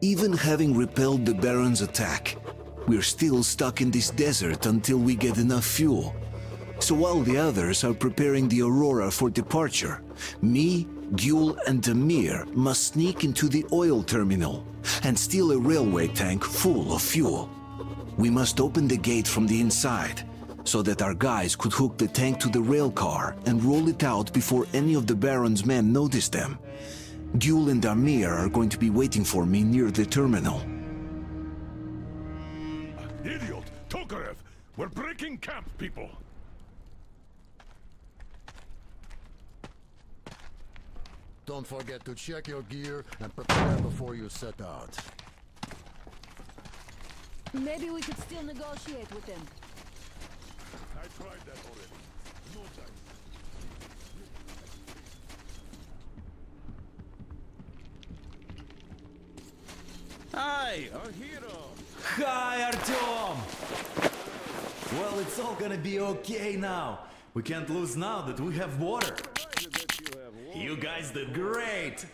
Even having repelled the Baron's attack, we're still stuck in this desert until we get enough fuel. So while the others are preparing the Aurora for departure, me, Gül, and Damir must sneak into the oil terminal and steal a railway tank full of fuel. We must open the gate from the inside, so that our guys could hook the tank to the rail car and roll it out before any of the Baron's men notice them. Gül and Damir are going to be waiting for me near the terminal. Idiot! Tokarev! We're breaking camp, people! Don't forget to check your gear and prepare before you set out. Maybe we could still negotiate with them. I tried that already. No time. Hi, our hero! Hi, Artyom! Well, it's all gonna be okay now. We can't lose now that we have water. You guys did great!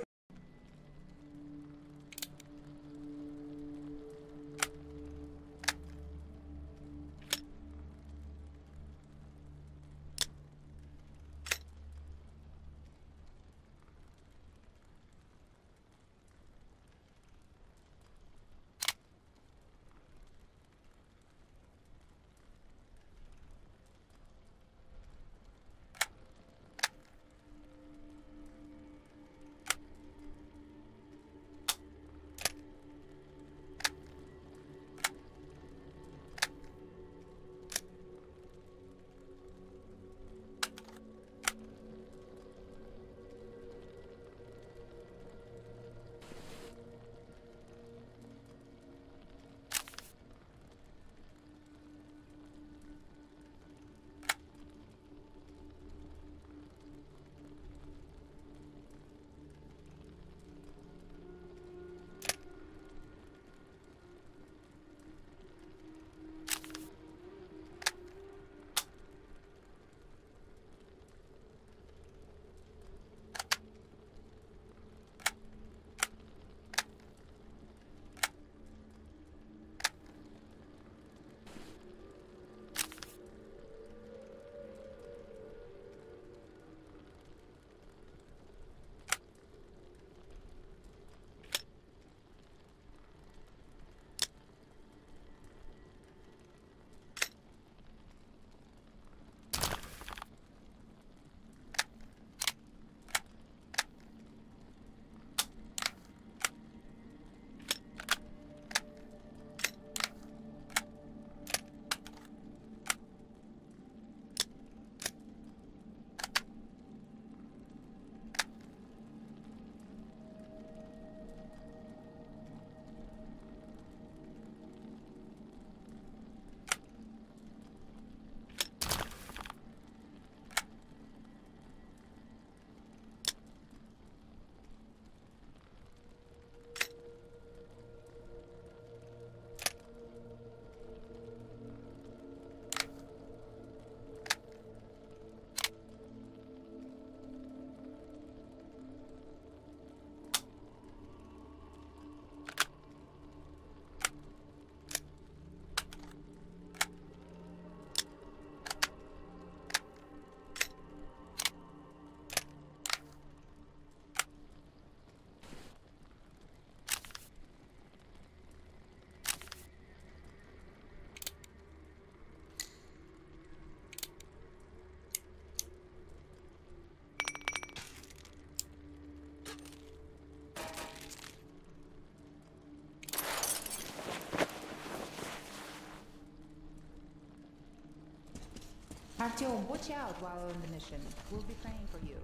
Artyom, watch out while we're on the mission. We'll be praying for you.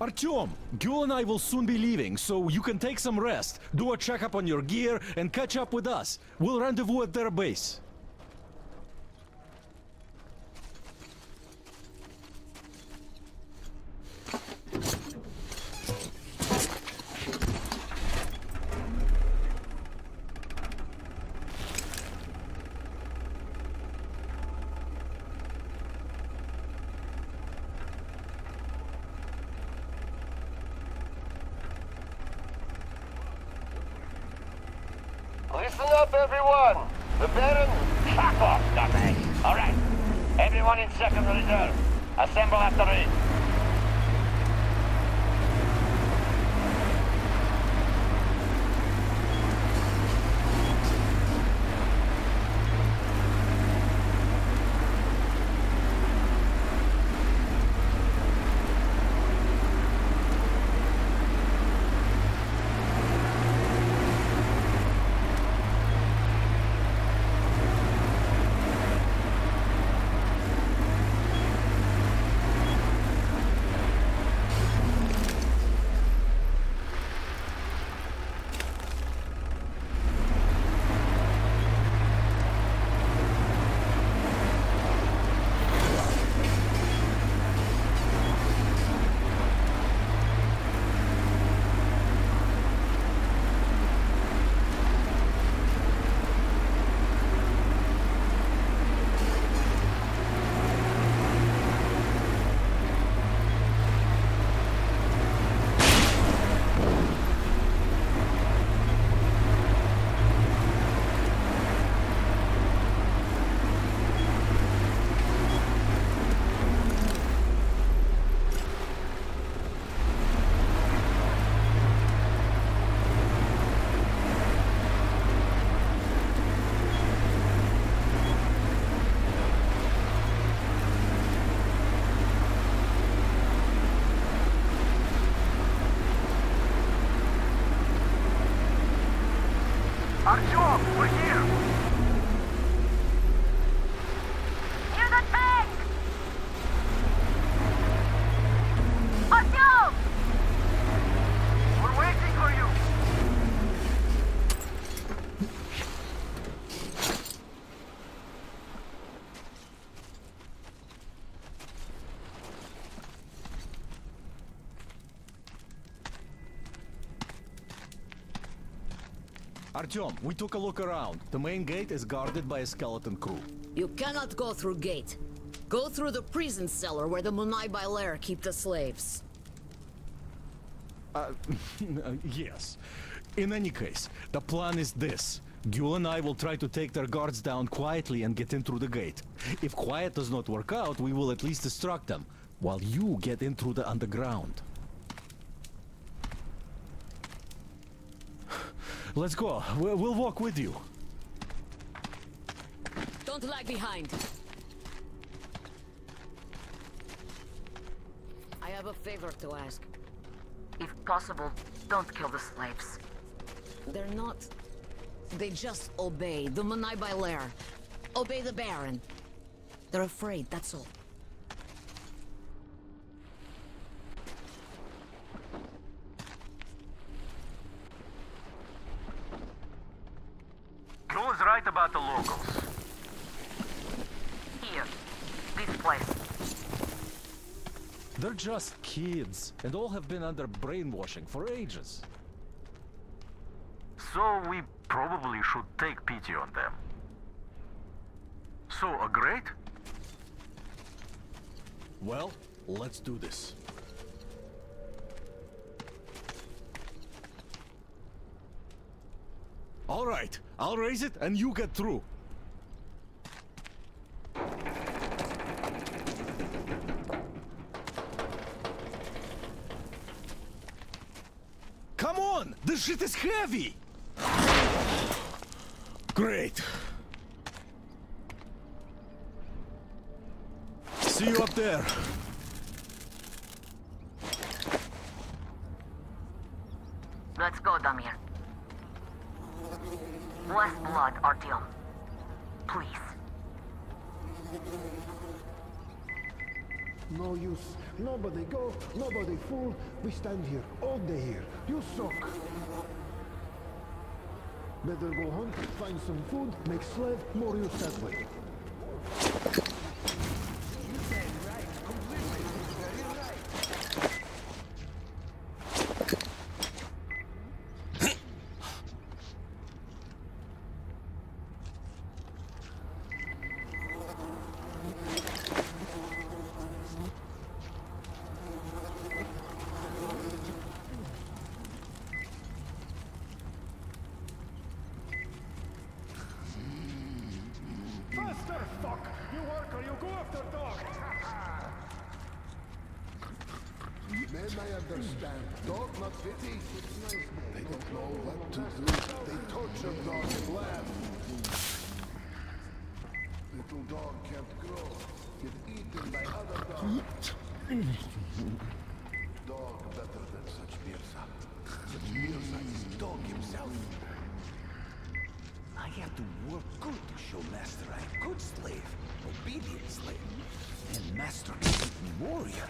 Artyom, Gül and I will soon be leaving, so you can take some rest, do a checkup on your gear, and catch up with us. We'll rendezvous at their base. Listen up, everyone. The Baron... Fuck off, dumbass. All right. Everyone in second reserve. Assemble after me. Artyom, we're here! Near the tank! Artyom! We're waiting for you! Artyom, we took a look around. The main gate is guarded by a skeleton crew. You cannot go through gate. Go through the prison cellar where the Munai Lair keep the slaves. Yes. In any case, the plan is this. Gul and I will try to take their guards down quietly and get in through the gate. If quiet does not work out, we will at least distract them, while you get in through the underground. Let's go. We'll walk with you. Don't lag behind. I have a favor to ask. If possible, don't kill the slaves. They're not... They just obey the Munai Lair. Obey the Baron. They're afraid, that's all. Who's right about the locals? Here. This place. They're just kids, and all have been under brainwashing for ages. So we probably should take pity on them. So, agreed? Well, let's do this. All right, I'll raise it and you get through. Come on! This shit is heavy! Great. See you up there. Let's go, Damir. Less blood, Artyom. Please. No use. Nobody go, nobody fool. We stand here, all day here. You suck. Better go hunt, find some food, make slave, more use that way. fuck! You work or you go after dog! Men, I understand. Dog not pity. They don't know what to do. They torture dog and laugh. Little dog can't grow. Get eaten by other dogs. Dog better than such Mirza. Such Mirza is dog himself. I have to work good to show Master I'm a good slave, obedient slave. And Master keep me warrior.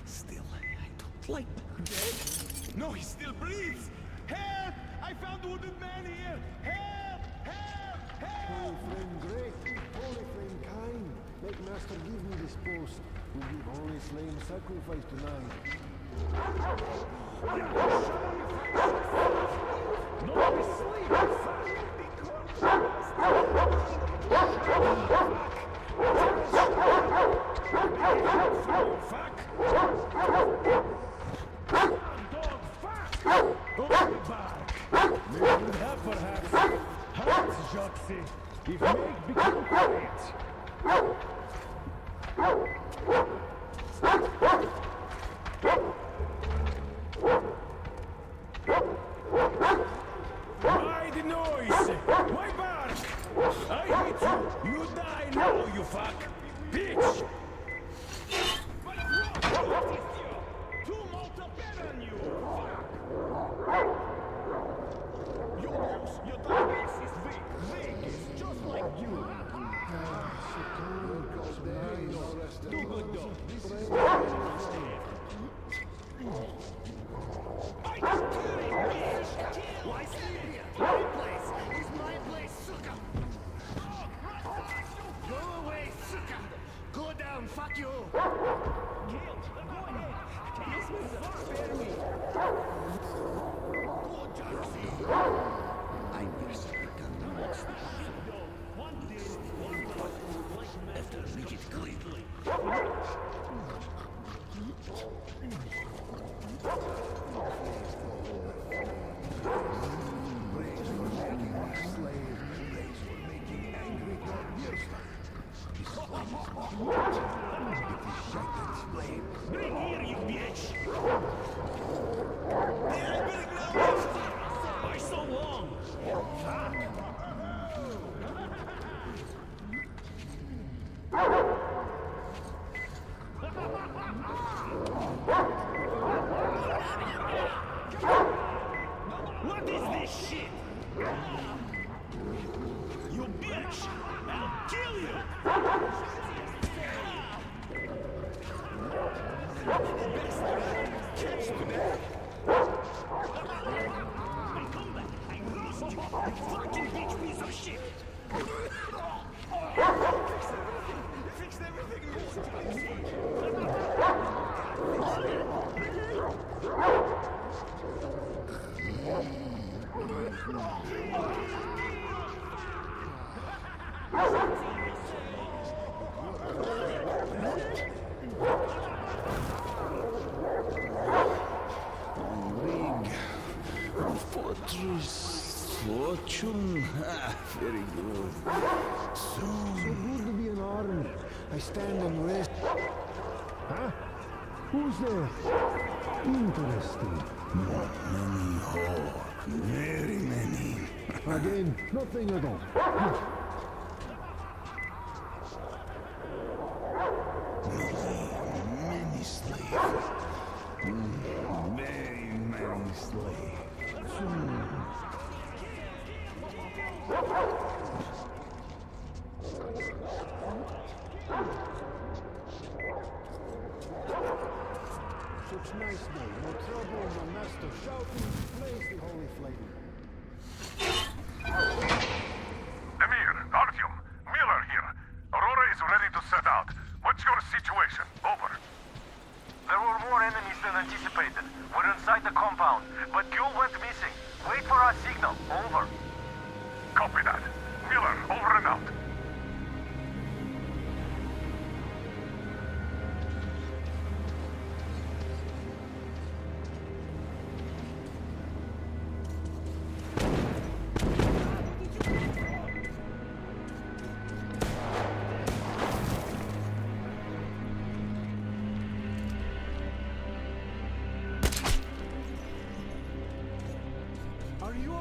Still, I don't like dead. No, he still breathes! Help! I found wounded man here! Help! Help! Holy Help! flame great, holy flame kind. Make Master give me this post. We'll give holy flame sacrifice tonight. Nobody sleep! If make become quiet. Why the noise? Why bark? I hate you! You die now, you fuck! Bitch! Two multiple on you! Your dog is weak! It's just like you! Do good dog! This is I just kill him, bitch! Why stay here? My place is my place, sucker! Go away, sucker! Go down, fuck you! Killed! Go ahead! This means spare me! Go, Jersey! I'm your second monster. One day, one After rigid grip. Praise for making me slave. Praise for making angry God Mirza. This flame is not it is Shaitan's flame. Bring here, you bitch! Yeah, I better now! Why so long? Fuck! What is this shit? You bitch! I'll kill you! Catch today! I come back! I roast you! You fucking bitch piece of shit! Fixed everything you want to Ring. Fortress. Fortune. Ah, very good. So good to be an army. I stand and rest. Huh? Who's there? Interesting. Many hawk. Very many. Again, nothing at all. Many slaves. Very many slaves. Such nice day. No trouble, no master shouting. Blaze the holy flame. Emir, Artyom, Miller here. Aurora is ready to set out. What's your situation? Over. There were more enemies than anticipated. We're inside the compound, but Gül went missing. Wait for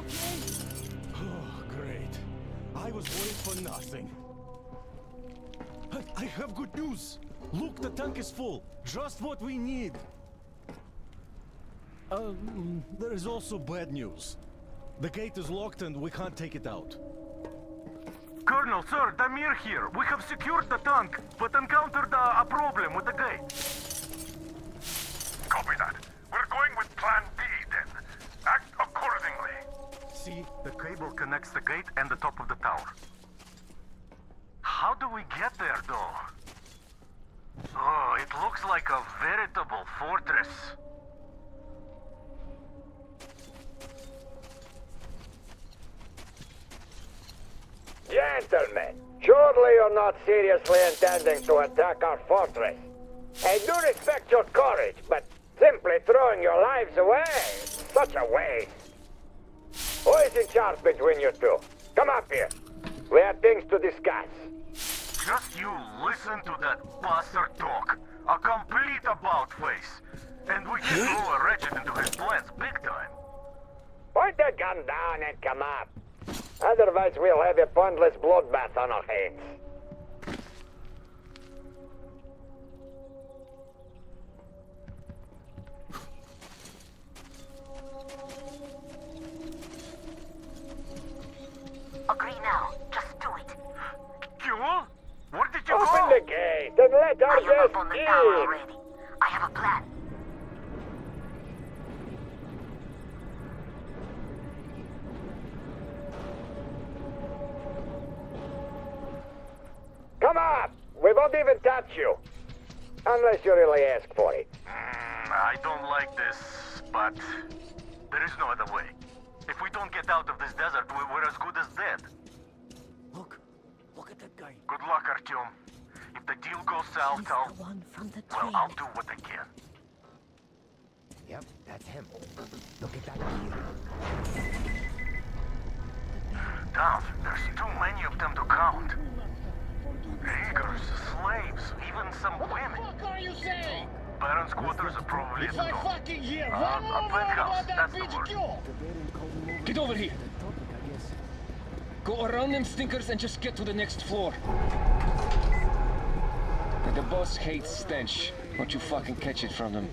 okay? Oh, great. I was worried for nothing. I have good news. Look, the tank is full. Just what we need. There is also bad news. The gate is locked and we can't take it out. Colonel, sir, Damir here. We have secured the tank, but encountered a problem with the gate. Copy that. We're going with Plan B, then. Act accordingly. See? The cable connects the gate and the top of the tower. How do we get there, though? Oh, it looks like a veritable fortress. Gentlemen, surely you're not seriously intending to attack our fortress. I do respect your courage, but simply throwing your lives away, such a waste. Who is in charge between you two? Come up here. We have things to discuss. Just you listen to that bastard talk. A complete about-face. And we can throw a wretched into his plans big time. Point the gun down and come up. Otherwise we'll have a pointless bloodbath on our hands. Agree now. Just do it. Jewel? Where did you Open go? the gate and let our Are you guests up on the tower in. already? I have a plan. Come up! We won't even touch you. Unless you really ask for it. I don't like this, but there is no other way. If we don't get out of this desert, we're as good as dead. Look at that guy. Good luck, Artyom. If the deal goes south, I'll do what I can. Yep, that's him. Look at that gear. Damn, there's too many of them to count. Riggers, slaves, even some women. What are you saying? Baron's quarters are probably at If the I top. fucking hear A one more word penthouse, about that that's the bitch, word. you... Get over here. Go around them stinkers and just get to the next floor. The boss hates stench. Won't you fucking catch it from them?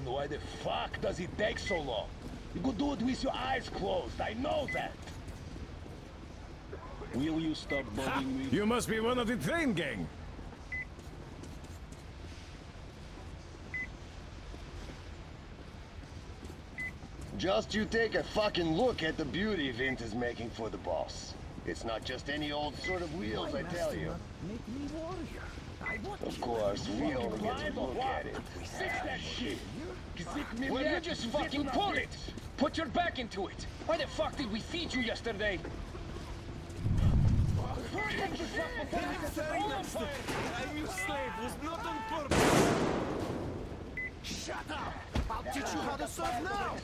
Why the fuck does it take so long? You could do it with your eyes closed, I know that. Will you stop bugging me? You must be one of the train gang. Just you take a fucking look at the beauty Vint is making for the boss. It's not just any old sort of wheels, I tell you. Make me warrior. Of course, we only get to look at it. Fix that shit! Well, you just fucking pull it! Put your back into it! Why the fuck did we feed you yesterday? I'm your slave, was not on purpose. Shut up! I'll teach you how to serve now!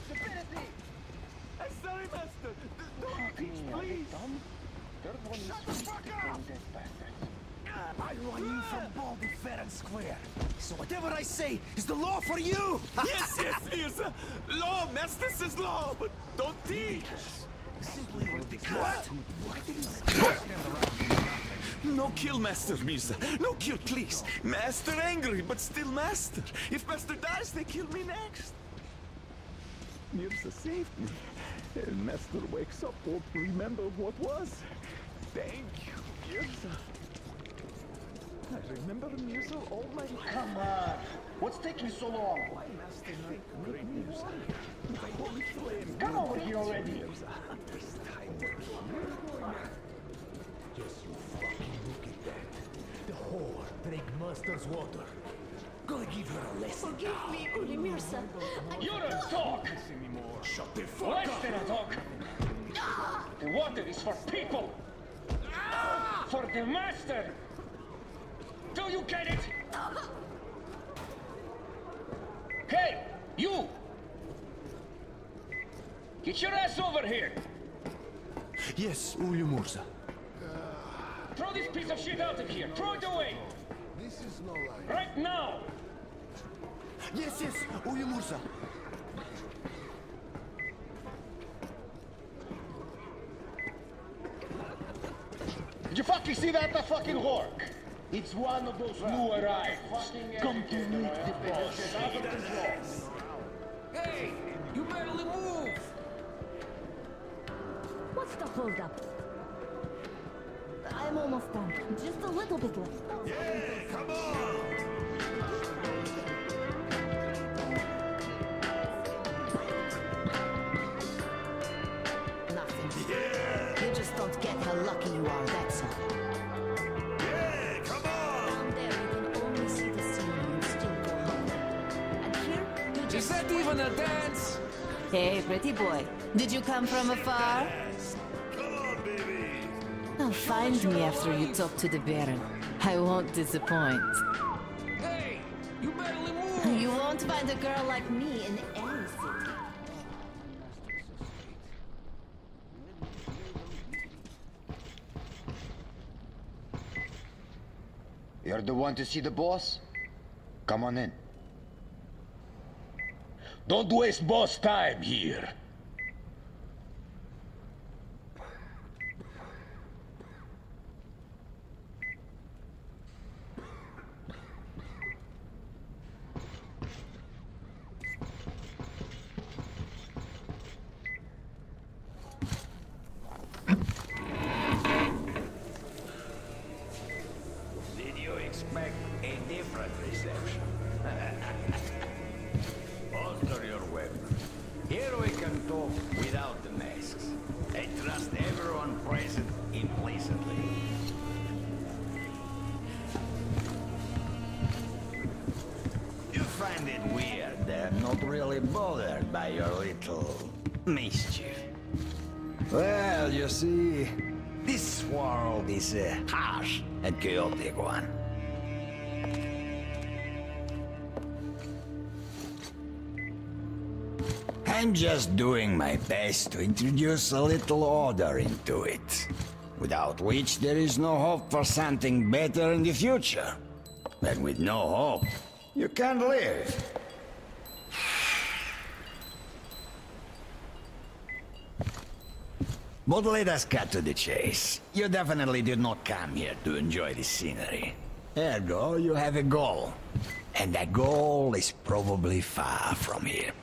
I'm sorry, master. Don't teach, please. Shut the fuck up! I run you from Baldy fair and square. So whatever I say is the law for you! Yes, Mirza. Law, master says law, but don't teach. Simply ridiculous. No kill, Master Mirza. No kill, please. Master angry, but still master. If master dies, they kill me next. Mirza saved me. And master wakes up, won't remember what was. Thank you, Mirza. I remember Mirza all my life. Come on! What's taking so long? Why master not great news? The holy flame. Come over here already! This time we're here. Just you fucking look at that. The whore drank master's water. Gonna give her a lesson. Forgive me, Uli Mirza. You're a dog! Shut the fuck Less up! than a dog! The water is for people! For the master! Do you get it? Hey, you! Get your ass over here! Yes, Ulyumursa. Throw this piece of shit out of here! Throw it away! This is no lie. Right now! Yes, Ulyumursa. Did you fucking see that fucking hork? It's one of those new arrivals. Come to meet the boss. Hey! You barely move! What's the holdup? I'm almost done. Just a little bit left. Yeah, come on! Nothing. Yeah. You just don't get how lucky you are, that's all. Yeah, come on! Down there, you can only see the scenery and still go home. And here, you just... Is that even a dance? Hey, pretty boy. Did you come from afar? Come on, baby! Oh, find me after you talk to the Baron. I won't disappoint. Hey! You barely move! You won't find a girl like me in any city. You're the one to see the boss? Come on in. Don't waste boss time here! Did you expect a different reception? Holster your weapon. Here we can talk without the masks. I trust everyone present implicitly. You find it weird they're not really bothered by your little mischief. Well, you see, this world is a harsh and chaotic one. I'm just doing my best to introduce a little order into it, without which there is no hope for something better in the future. And with no hope, you can't live. But let us cut to the chase. You definitely did not come here to enjoy the scenery. Ergo, you have a goal. And that goal is probably far from here.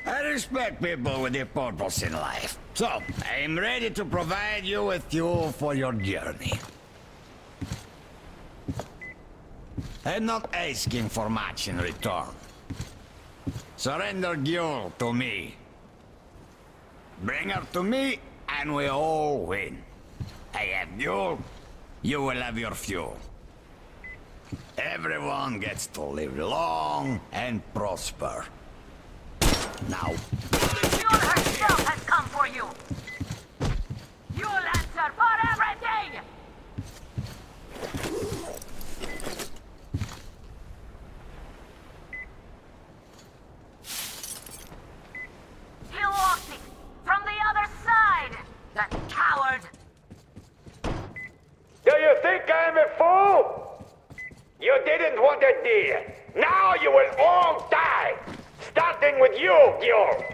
I respect people with a purpose in life. So, I am ready to provide you with fuel for your journey. I'm not asking for much in return. Surrender Gyul to me. Bring her to me, and we all win. I have Gyul, you will have your fuel. Everyone gets to live long and prosper. Now... Gyul herself has come for you! You'll answer for everything! He lost it! From the other side! That coward! Do you think I'm a fool? You didn't want a deal. Now you will all die! Starting with you, Gyul!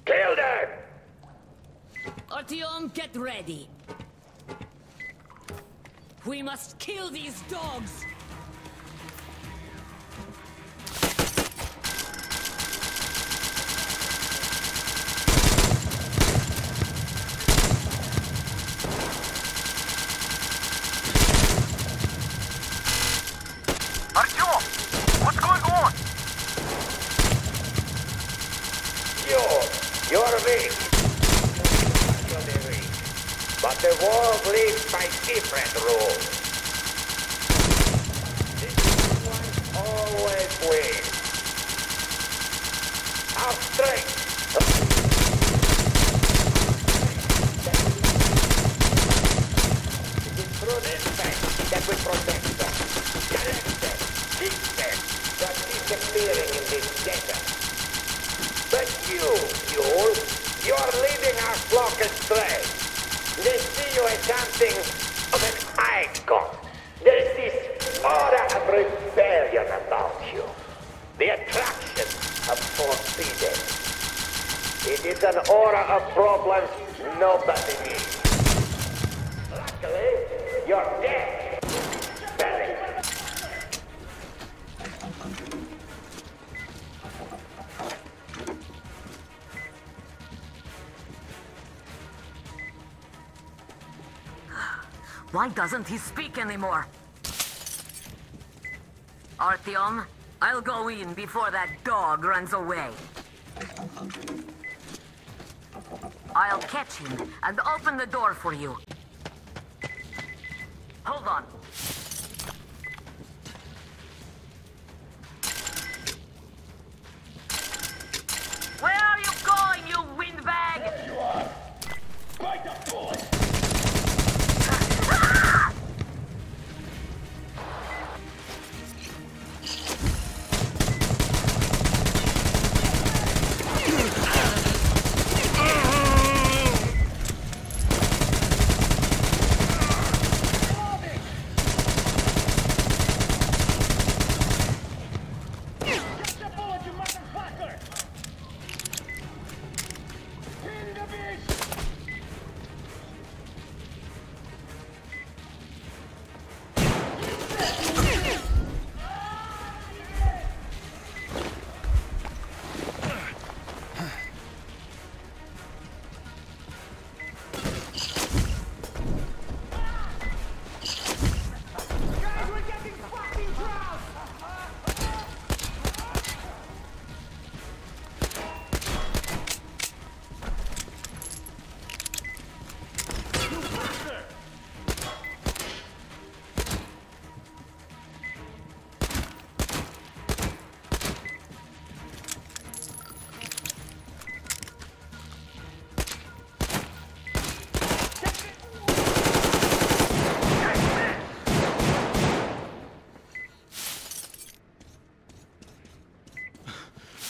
Kill them! Artyom, get ready. We must kill these dogs! Artyom! What's going on? You're weak. You're weak. But the world lives by different rules. This one always wins. Our strength. It is through this fact that we protect them, direct them, keep them from disappearing in this desert. aura of problems nobody needs. Luckily, you're dead. Belly. Why doesn't he speak anymore? Artyom, I'll go in before that dog runs away. I'll catch him and open the door for you. Hold on. Where are you going, you windbag? There you are! Bite the bullet!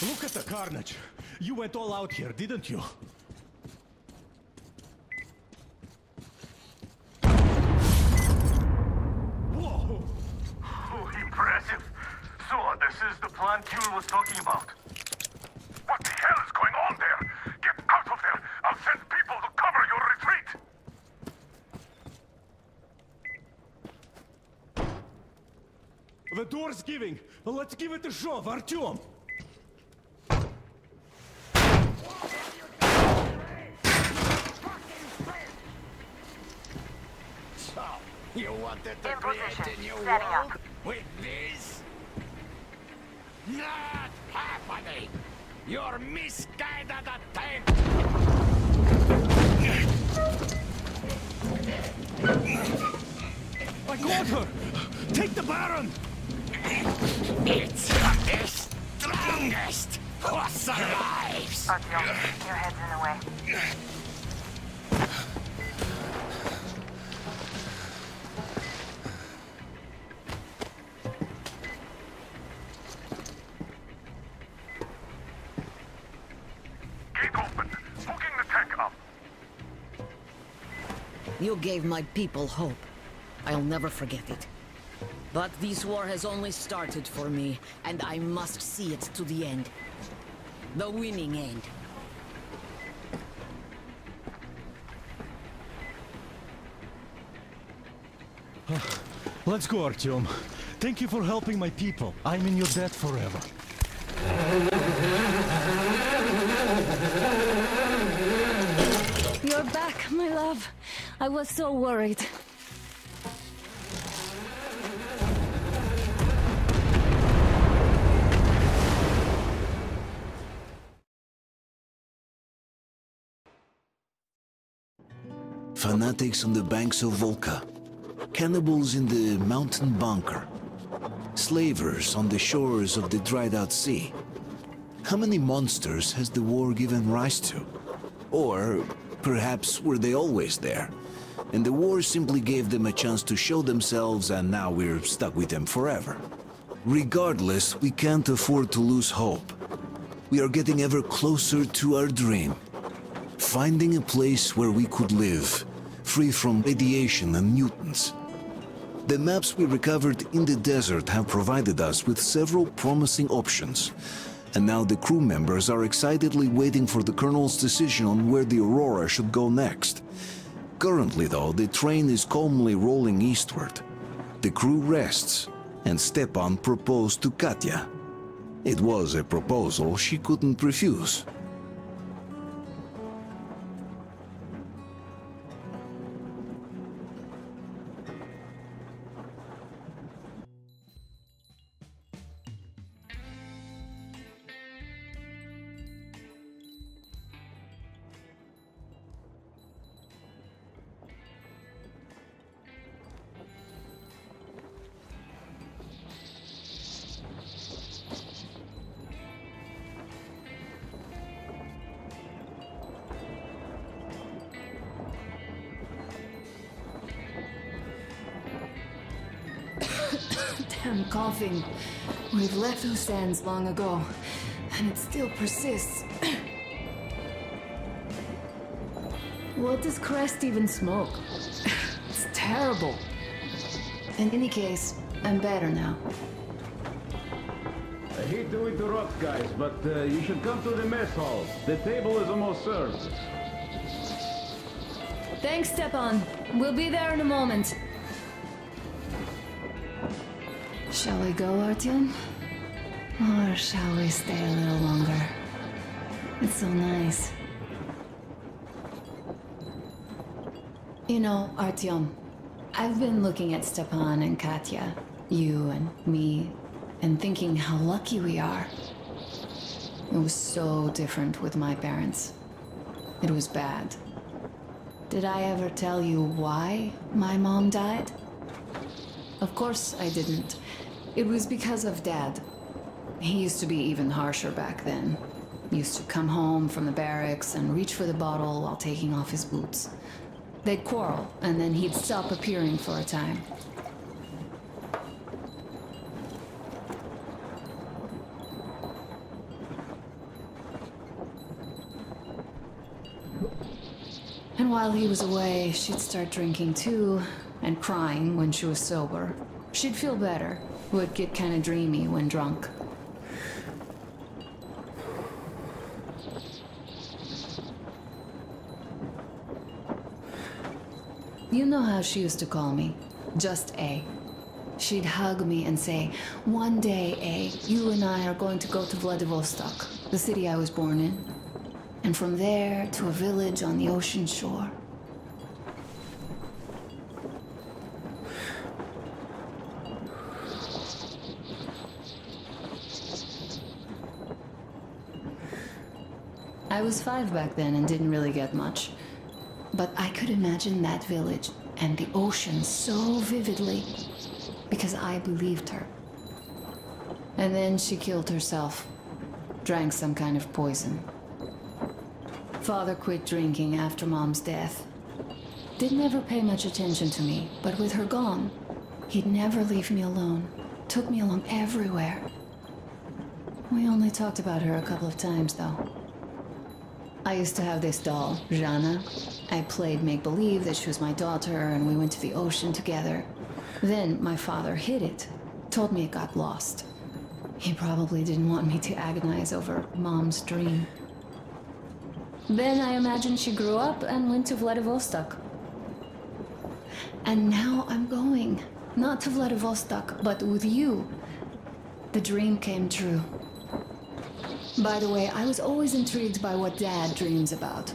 Look at the carnage. You went all out here, didn't you? Whoa! Oh, impressive. So, this is the plant Q was talking about. What the hell is going on there? Get out of there! I'll send people to cover your retreat! The door's giving. Let's give it a shove, Artyom. You wanted to create a new world with this? Not happening! Your misguided attempt! I got her! Take the Baron! It's the strongest who survives! Artyom, your head's in the way. You gave my people hope. I'll never forget it. But this war has only started for me, and I must see it to the end. The winning end. Let's go, Artyom. Thank you for helping my people. I'm in your debt forever. You're back, my love. I was so worried. Fanatics on the banks of Volga. Cannibals in the mountain bunker. Slavers on the shores of the dried-out sea. How many monsters has the war given rise to? Or perhaps were they always there? And the war simply gave them a chance to show themselves and now we're stuck with them forever. Regardless, we can't afford to lose hope. We are getting ever closer to our dream. Finding a place where we could live, free from radiation and mutants. The maps we recovered in the desert have provided us with several promising options. and now the crew members are excitedly waiting for the Colonel's decision on where the Aurora should go next. Currently, though, the train is calmly rolling eastward. The crew rests, and Stepan proposed to Katya. It was a proposal she couldn't refuse. I'm coughing. We've left those sands long ago, and it still persists. What does Crest even smoke? It's terrible. In any case, I'm better now. I hate to interrupt, guys, but you should come to the mess hall. The table is almost served. Thanks, Stepan. We'll be there in a moment. Shall we go, Artyom? Or shall we stay a little longer? It's so nice. You know, Artyom, I've been looking at Stepan and Katya, you and me, and thinking how lucky we are. It was so different with my parents. It was bad. Did I ever tell you why my mom died? Of course I didn't. It was because of Dad. He used to be even harsher back then. He used to come home from the barracks and reach for the bottle while taking off his boots. They'd quarrel, and then he'd stop appearing for a time. And while he was away, she'd start drinking too, and crying when she was sober. She'd feel better, would get kind of dreamy when drunk. You know how she used to call me? Just A. She'd hug me and say, "One day, A, you and I are going to go to Vladivostok, the city I was born in. And from there to a village on the ocean shore." I was 5 back then and didn't really get much. But I could imagine that village and the ocean so vividly because I believed her. And then she killed herself, drank some kind of poison. Father quit drinking after Mom's death. Didn't ever pay much attention to me, but with her gone, he'd never leave me alone. Took me along everywhere. We only talked about her a couple of times, though. I used to have this doll, Jana. I played make-believe that she was my daughter, and we went to the ocean together. Then my father hid it, told me it got lost. He probably didn't want me to agonize over Mom's dream. Then I imagined she grew up and went to Vladivostok. And now I'm going. Not to Vladivostok, but with you. The dream came true. By the way, I was always intrigued by what Dad dreams about.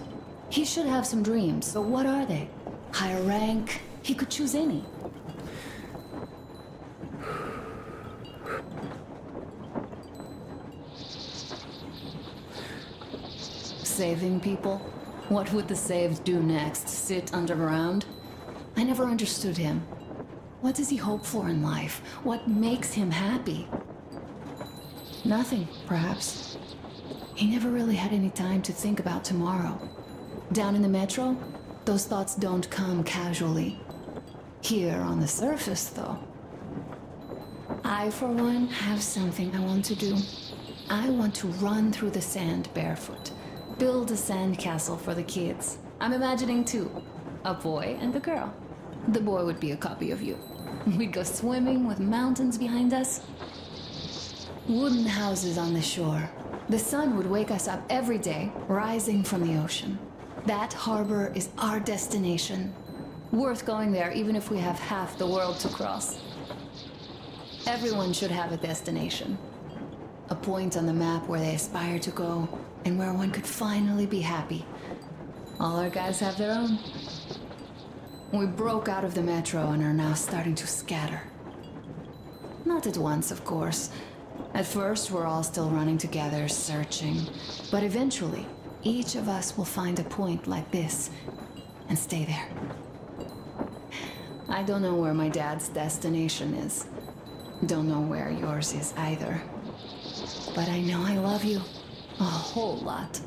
He should have some dreams, but what are they? Higher rank? He could choose any. Saving people? What would the saved do next? Sit underground? I never understood him. What does he hope for in life? What makes him happy? Nothing, perhaps. He never really had any time to think about tomorrow. Down in the metro, those thoughts don't come casually. Here on the surface, though. I, for one, have something I want to do. I want to run through the sand barefoot. Build a sand castle for the kids. I'm imagining two. A boy and a girl. The boy would be a copy of you. We'd go swimming with mountains behind us. Wooden houses on the shore. The sun would wake us up every day, rising from the ocean. That harbor is our destination. Worth going there even if we have half the world to cross. Everyone should have a destination. A point on the map where they aspire to go, and where one could finally be happy. All our guys have their own. We broke out of the metro and are now starting to scatter. Not at once, of course. At first, we're all still running together, searching. But eventually, each of us will find a point like this, and stay there. I don't know where my dad's destination is. Don't know where yours is either. But I know I love you a whole lot.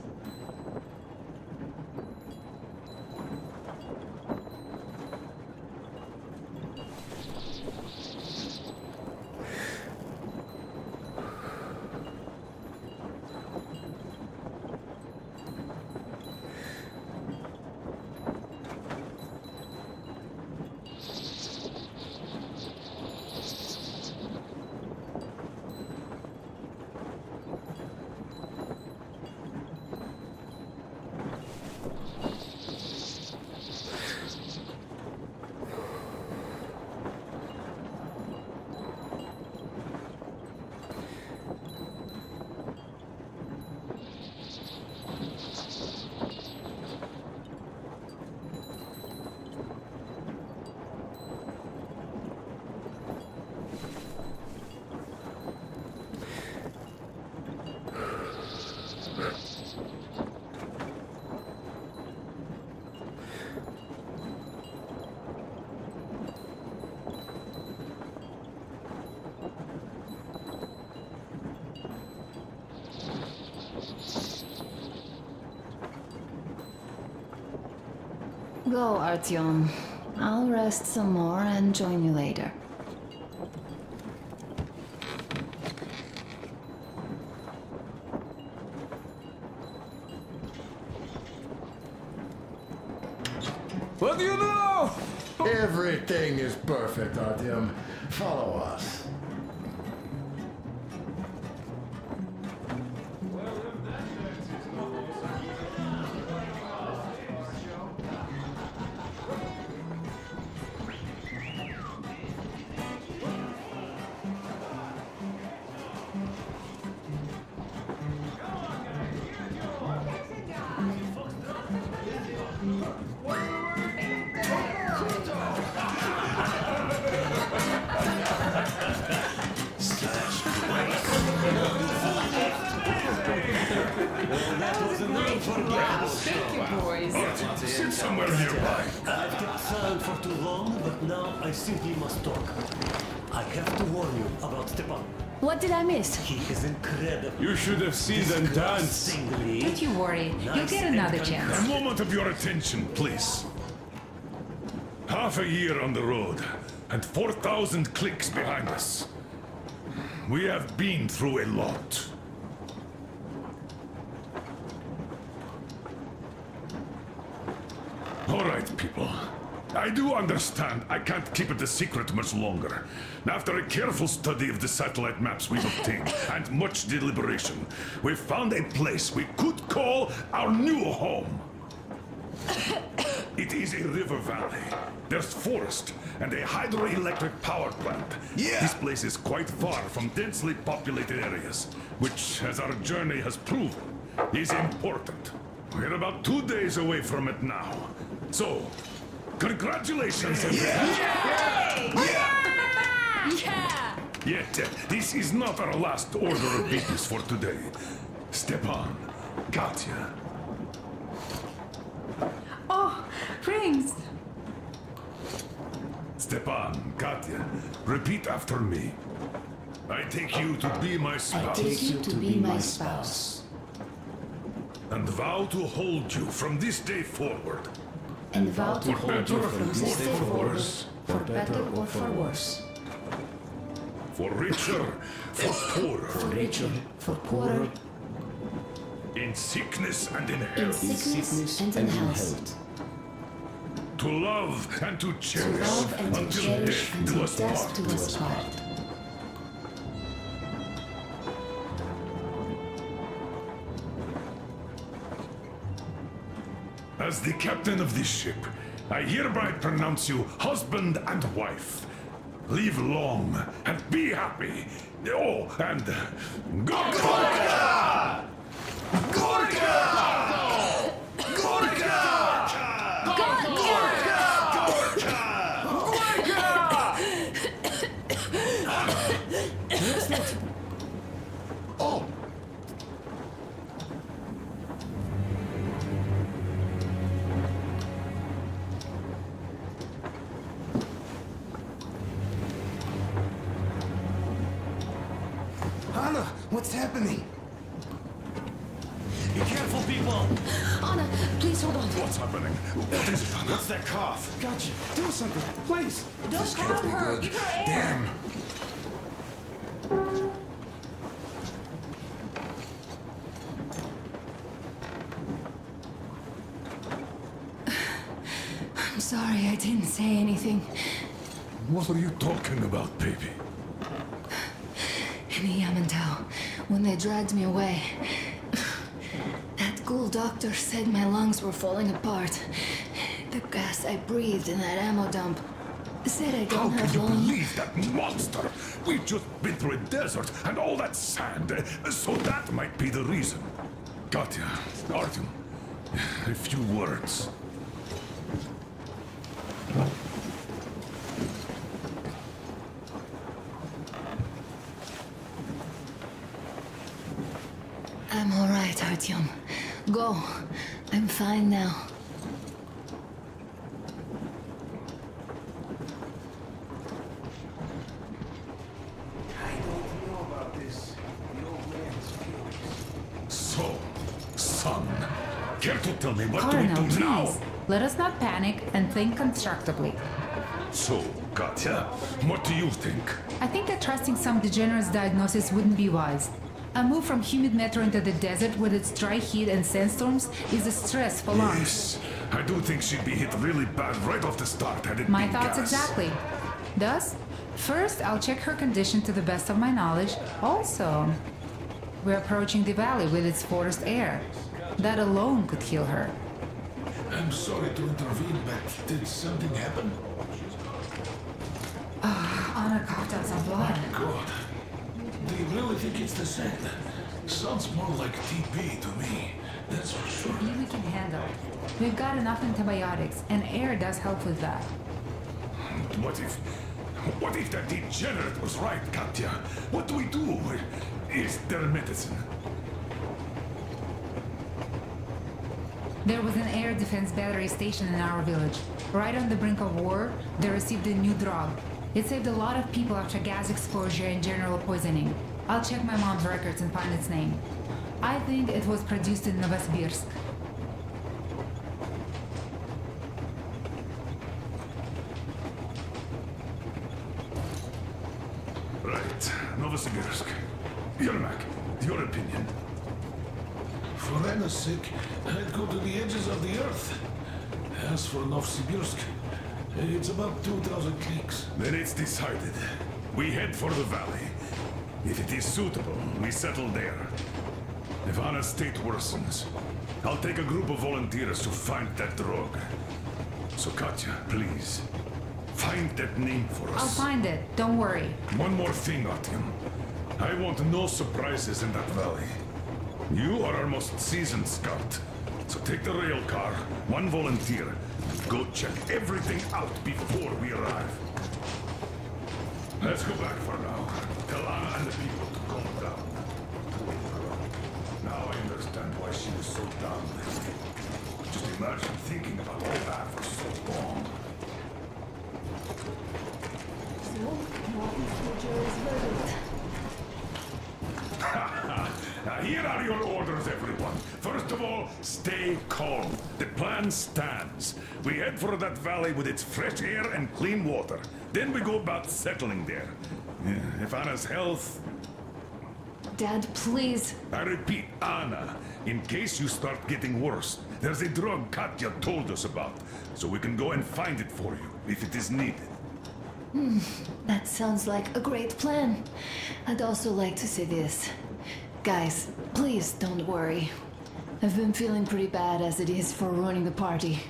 Go, Artyom. I'll rest some more and join you later. What do you know? Everything is perfect, Artyom. Follow us. Sit somewhere nearby. I've kept silent for too long, but now I simply must talk. I have to warn you about Stepan. What did I miss? He is incredible. You should have seen them dance. Don't you worry. You'll get another chance. A moment of your attention, please. Half a year on the road, and 4,000 clicks behind us. We have been through a lot. All right, people. I do understand I can't keep it a secret much longer. After a careful study of the satellite maps we've obtained, and much deliberation, we've found a place we could call our new home. It is a river valley. There's forest and a hydroelectric power plant. Yeah. This place is quite far from densely populated areas, which, as our journey has proven, is important. We're about 2 days away from it now. So, congratulations, everyone! Yeah! Yet, this is not our last order of business for today. Stepan, Katya. Oh, Prince! Stepan, Katya, repeat after me. I take you to be my spouse. I take you to be my spouse. And vow to hold you from this day forward. And vow to hold you from this day forward, for better or for worse. For richer, for poorer. For richer, for poorer. In sickness and in In health. sickness and in health. To love and to To cherish love and to until cherish death do until us death part. do us part. As the captain of this ship, I hereby pronounce you husband and wife. Live long and be happy. Oh, and Gorka! Gorka! Gorka! Oh! Anna, what's happening? Be careful, people! Anna, please hold on. What's happening? What is it, Anna? What's that cough? Gotcha. Do something, please. Don't crowd her. Give her air. Damn. I'm sorry I didn't say anything. What are you talking about, baby? In the Yamantau, when they dragged me away, that ghoul doctor said my lungs were falling apart. The gas I breathed in that ammo dump said I don't have long. How can you believe that monster? We've just been through a desert and all that sand, so that might be the reason. Katya, Artyom, a few words. I'm all right, Artyom. Go. I'm fine now. I don't know about this. The old man's feelings. So, son, care to tell me what Colonel, do we do now? please. Let us not panic and think constructively. So, Katya, what do you think? I think that trusting some degenerate's diagnosis wouldn't be wise. A move from humid metro into the desert with its dry heat and sandstorms is a stress for lungs. Yes, I do think she'd be hit really bad right off the start had it My been thoughts gas. exactly. Thus, first I'll check her condition to the best of my knowledge. Also, we're approaching the valley with its forest air. That alone could heal her. I'm sorry to intervene, but did something happen? Anna coughed out some blood. God. Do you really think it's the sand? Sounds more like TB to me. That's for sure. TB we can handle. We've got enough antibiotics, and air does help with that. What if that degenerate was right, Katya? What do we do? Is there medicine? There was an air defense battery station in our village. Right on the brink of war, they received a new drug. It saved a lot of people after gas exposure and general poisoning. I'll check my mom's records and find its name. I think it was produced in Novosibirsk. Right, Novosibirsk. Yermak, your opinion? For Anna's sake, I'd go to the edges of the earth. As for Novosibirsk, it's about 2,000 clicks. Then it's decided. We head for the valley. If it is suitable, we settle there. If Anna's state worsens, I'll take a group of volunteers to find that drug. So Katya, please, find that name for us. I'll find it, don't worry. One more thing, Artyom. I want no surprises in that valley. You are our most seasoned scout. So take the rail car, one volunteer, and go check everything out before we arrive. Let's go back for now. Tell Anna and the people to calm down. Now I understand why she was so down lately. Just imagine thinking about all that for so long. So, what is the jury's verdict? Now here are your orders, everyone. First of all, stay calm. The plan stands. We head for that valley with its fresh air and clean water. Then we go about settling there. If Anna's health... Dad, please. I repeat, Anna, in case you start getting worse, there's a drug Katya told us about, so we can go and find it for you, if it is needed. That sounds like a great plan. I'd also like to say this. Guys, please don't worry. I've been feeling pretty bad as it is for ruining the party.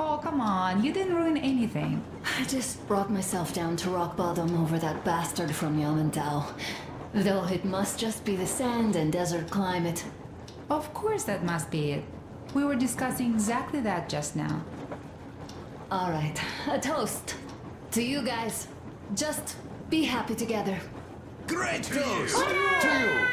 Oh, come on. You didn't ruin anything. I just brought myself down to rock bottom over that bastard from Yamantau. Though it must just be the sand and desert climate. Of course that must be it. We were discussing exactly that just now. All right, a toast. To you guys. Just be happy together. Great toast! To you!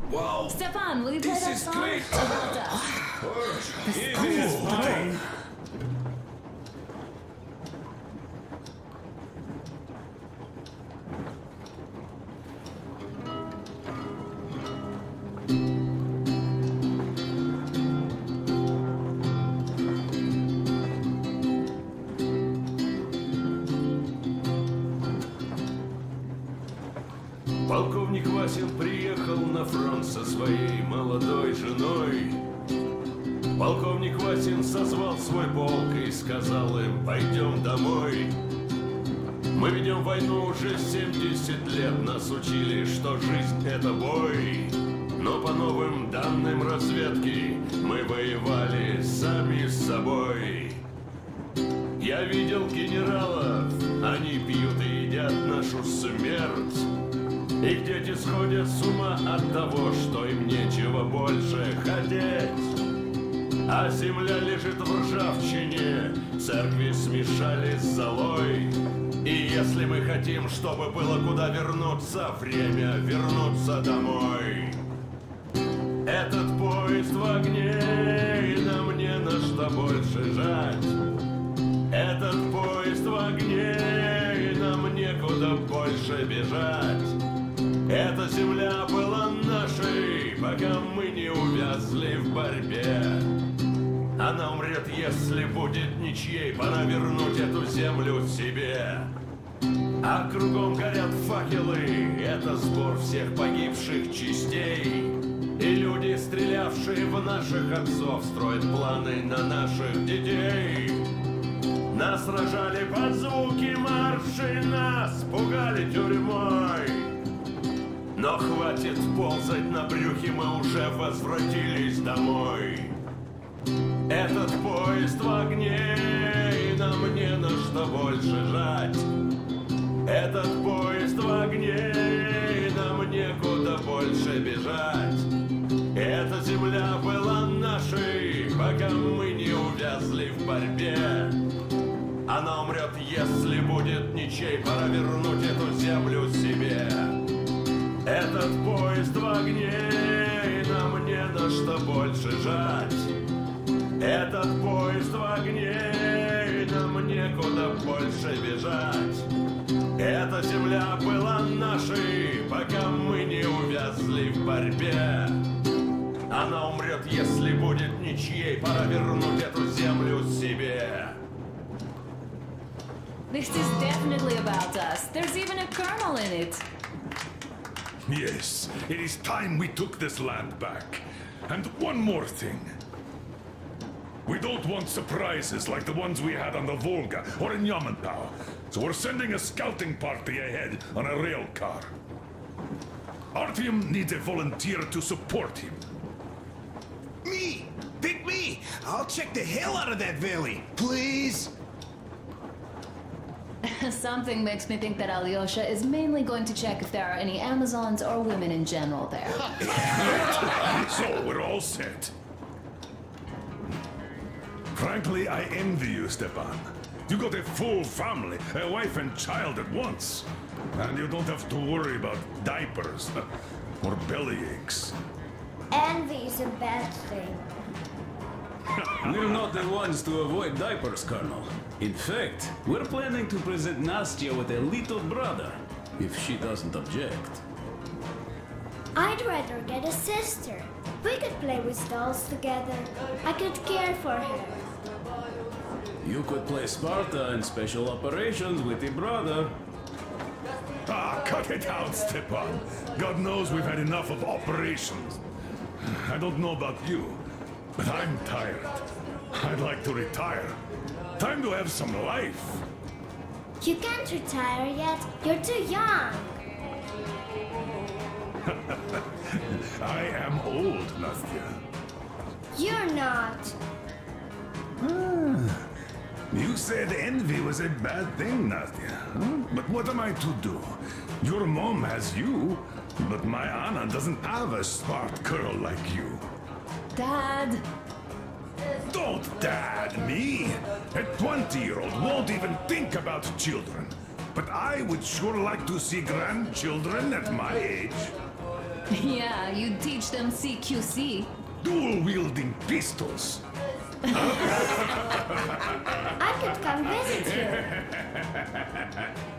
Wow! Stefan, will you play that song? Great. About us? It is fine. Полковник Васин приехал на фронт со своей молодой женой. Полковник Васин созвал свой полк и сказал им: пойдем домой. Мы ведем войну уже 70 лет, нас учили, что жизнь это бой. Но по новым данным разведки мы воевали сами с собой. Я видел генералов, они пьют и едят нашу смерть. Их дети сходят с ума от того, что им нечего больше хотеть. А земля лежит в ржавчине, церкви смешали с золой. И если мы хотим, чтобы было куда вернуться, время вернуться домой. Этот поезд в огне, и нам не на что больше жать. Этот поезд в огне, и нам некуда больше бежать. Эта земля была нашей, пока мы не увязли в борьбе. Она умрет, если будет ничьей, пора вернуть эту землю себе. А кругом горят факелы, это сбор всех погибших частей. И люди, стрелявшие в наших отцов, строят планы на наших детей. Нас сражали под звуки маршей, нас пугали тюрьмой. Но хватит ползать на брюхе, мы уже возвратились домой. Этот поезд в огне, и нам не на что больше жать. Этот поезд в огне, и нам некуда больше бежать. Эта земля была нашей, пока мы не увязли в борьбе. Она умрет, если будет ничей, пора вернуть эту землю себе. Этот поезд в огне, и нам не на что больше жать. Этот поезд в огне, и нам некуда больше бежать. Эта земля была нашей, пока мы не увязли в борьбе. Она умрет, если будет ничьей, пора вернуть эту землю себе. This is definitely about us. There's even a colonel in it. Yes, it is time we took this land back. And one more thing. We don't want surprises like the ones we had on the Volga or in Yamantau. So we're sending a scouting party ahead on a rail car. Artyom needs a volunteer to support him. Me! Pick me! I'll check the hell out of that valley. Please? Something makes me think that Alyosha is mainly going to check if there are any Amazons or women in general there. So we're all set. Frankly, I envy you, Stepan. You got a full family, a wife and child at once. And you don't have to worry about diapers or belly aches. Envy is a bad thing. We're not the ones to avoid diapers, Colonel. In fact, we're planning to present Nastya with a little brother, if she doesn't object. I'd rather get a sister. We could play with dolls together. I could care for her. You could play Sparta in special operations with your brother. Ah, cut it out, Stepan. God knows we've had enough of operations. I don't know about you, but I'm tired. I'd like to retire. Time to have some life. You can't retire yet. You're too young. I am old, Nastya. You're not. You said envy was a bad thing, Nastya. But what am I to do? Your mom has you, but my Anna doesn't have a smart girl like you. Dad! Don't dad me! A 20-year-old won't even think about children. But I would sure like to see grandchildren at my age. Yeah, you teach them CQC. Dual-wielding pistols. I could come visit you.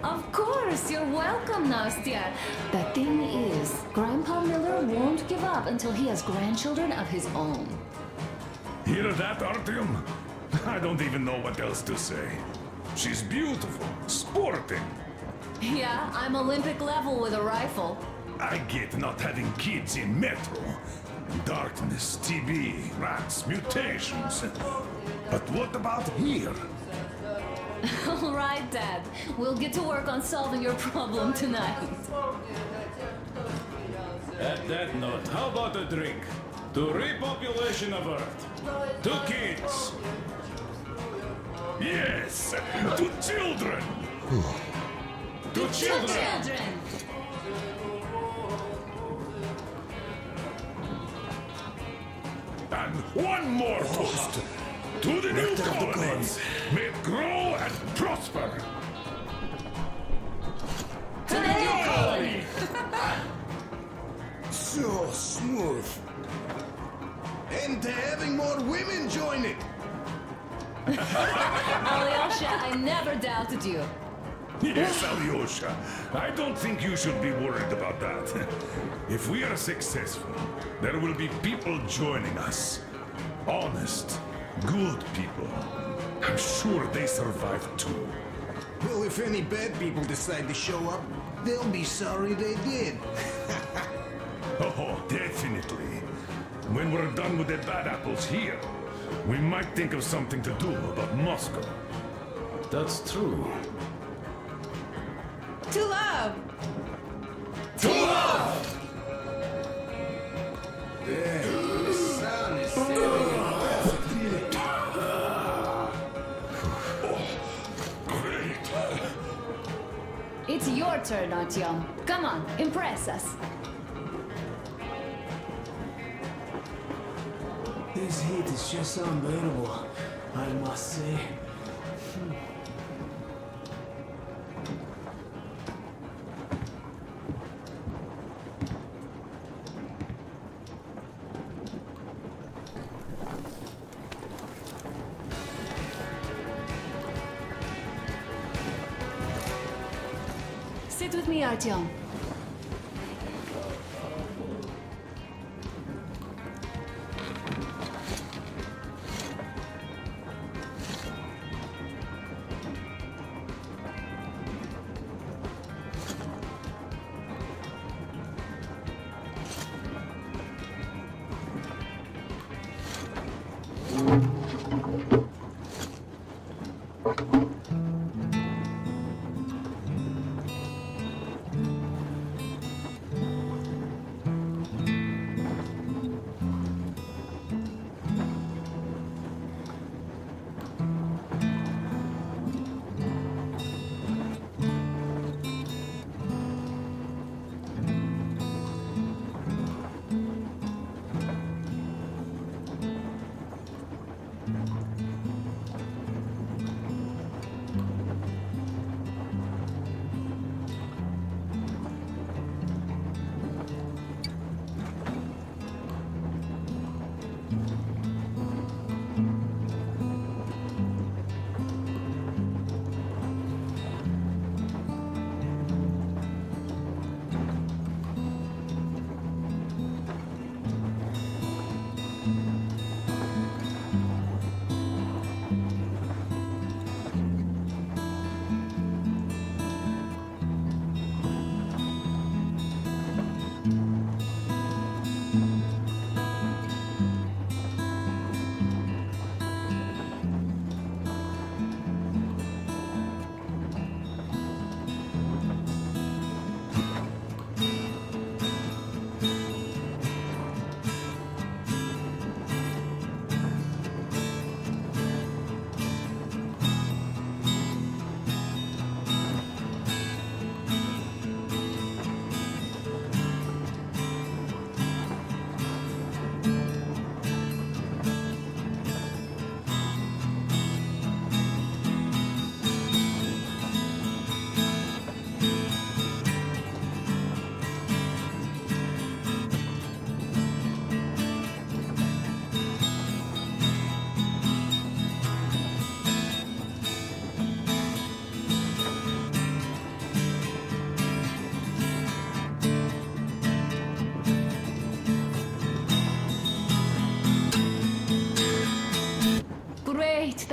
Of course, you're welcome, Nastya. The thing is, Grandpa Miller won't give up until he has grandchildren of his own. Hear that, Artyom? I don't even know what else to say. She's beautiful, sporting. Yeah, I'm Olympic level with a rifle. I get not having kids in Metro. Darkness, TB, rats, mutations. But what about here? All right, Dad. We'll get to work on solving your problem tonight. At that note, how about a drink? To repopulation of Earth. To kids. Yes, to children. To children. And one more toast. To the new colonies. May it grow and prosper. To the new colony. So smooth. And having more women join it. Alyosha, I never doubted you. Yes, Alyosha. I don't think you should be worried about that. If we are successful, there will be people joining us. Honest, good people. I'm sure they survive too. Well, if any bad people decide to show up, they'll be sorry they did. Oh, definitely. When we're done with the bad apples here, we might think of something to do about Moscow. That's true. To love! To love! The sun is setting Great! It's your turn, Artyom. Come on, impress us. This heat is just unbearable, I must say. Sit with me, Artyom.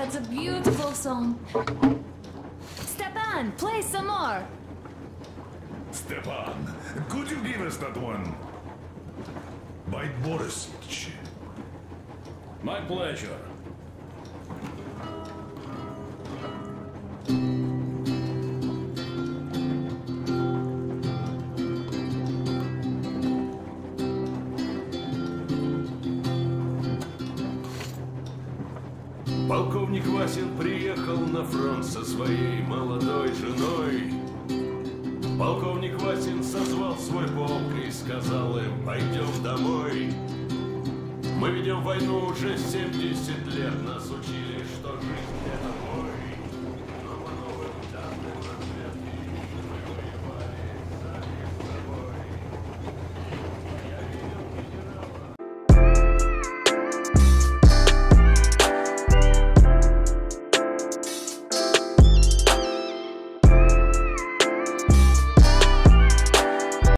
it's a beautiful song. Stepan, play some more. Stepan, could you give us that one? By Boris. My pleasure. Полковник Васин приехал на фронт со своей молодой женой. Полковник Васин созвал свой полк и сказал им: пойдем домой. Мы ведем войну уже 70 лет, нас учили